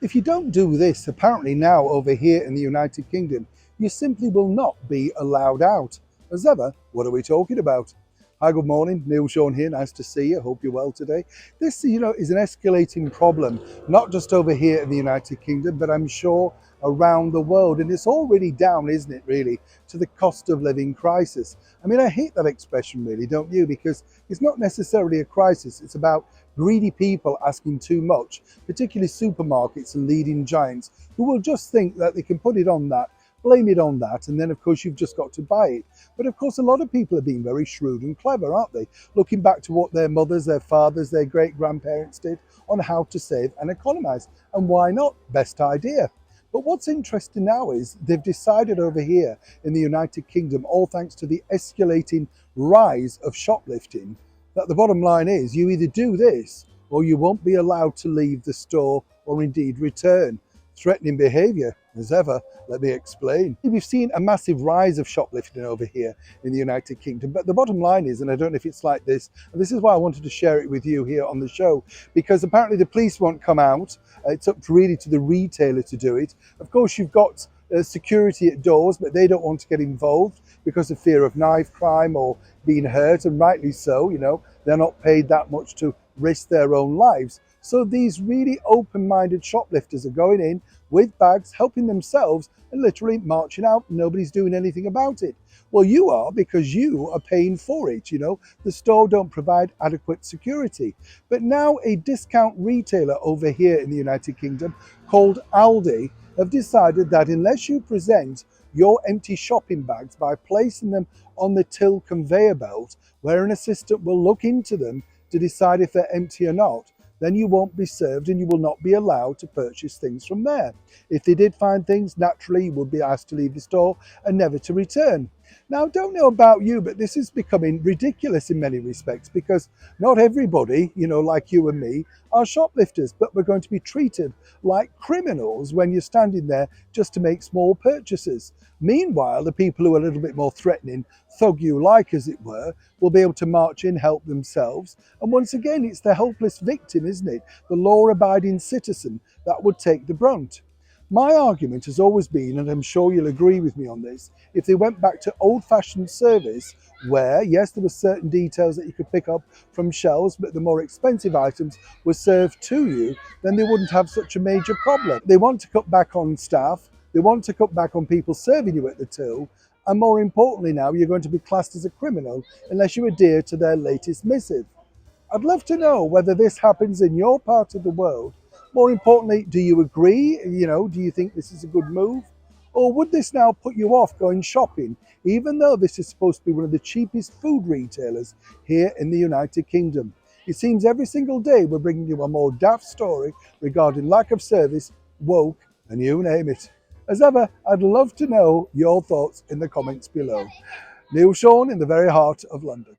If you don't do this, apparently now over here in the United Kingdom, you simply will not be allowed out. As ever, what are we talking about? Hi, good morning. Neil Sean here. Nice to see you. Hope you're well today. This, is an escalating problem, not just over here in the United Kingdom, but I'm sure around the world. And it's already down, isn't it, really, to the cost of living crisis. I mean, I hate that expression, really, don't you? Because it's not necessarily a crisis. It's about greedy people asking too much, particularly supermarkets and leading giants who will just think that they can put it on that, blame it on that, and then of course you've just got to buy it. But of course a lot of people are being very shrewd and clever, aren't they? Looking back to what their mothers, their fathers, their great grandparents did on how to save and economize. And why not? Best idea. But what's interesting now is they've decided over here in the United Kingdom, all thanks to the escalating rise of shoplifting, that the bottom line is you either do this or you won't be allowed to leave the store or indeed return. Threatening behaviour, as ever. Let me explain. We've seen a massive rise of shoplifting over here in the United Kingdom, but the bottom line is, and I don't know if it's like this, and this is why I wanted to share it with you here on the show, because apparently the police won't come out. It's up really to the retailer to do it. Of course, you've got security at doors, but they don't want to get involved because of fear of knife crime or being hurt, and rightly so. They're not paid that much to risk their own lives. So these really open-minded shoplifters are going in with bags, helping themselves, and literally marching out. Nobody's doing anything about it. Well, you are, because you are paying for it. The store don't provide adequate security. But now a discount retailer over here in the United Kingdom called Aldi have decided that unless you present your empty shopping bags by placing them on the till conveyor belt, where an assistant will look into them to decide if they're empty or not, then you won't be served and you will not be allowed to purchase things from there. If they did find things, naturally you would be asked to leave the store and never to return. Now, I don't know about you, but this is becoming ridiculous in many respects, because not everybody, like you and me, are shoplifters, but we're going to be treated like criminals when you're standing there just to make small purchases. Meanwhile, the people who are a little bit more threatening, thug you like, as it were, will be able to march in, help themselves. And once again, it's the helpless victim, isn't it? The law-abiding citizen that would take the brunt. My argument has always been, and I'm sure you'll agree with me on this, if they went back to old-fashioned service where, yes, there were certain details that you could pick up from shelves, but the more expensive items were served to you, then they wouldn't have such a major problem. They want to cut back on staff, they want to cut back on people serving you at the till, and more importantly now, you're going to be classed as a criminal unless you adhere to their latest missive. I'd love to know whether this happens in your part of the world. More importantly, do you agree? Do you think this is a good move? Or would this now put you off going shopping, even though this is supposed to be one of the cheapest food retailers here in the United Kingdom? It seems every single day we're bringing you a more daft story regarding lack of service, woke, and you name it. As ever, I'd love to know your thoughts in the comments below. Neil Sean in the very heart of London.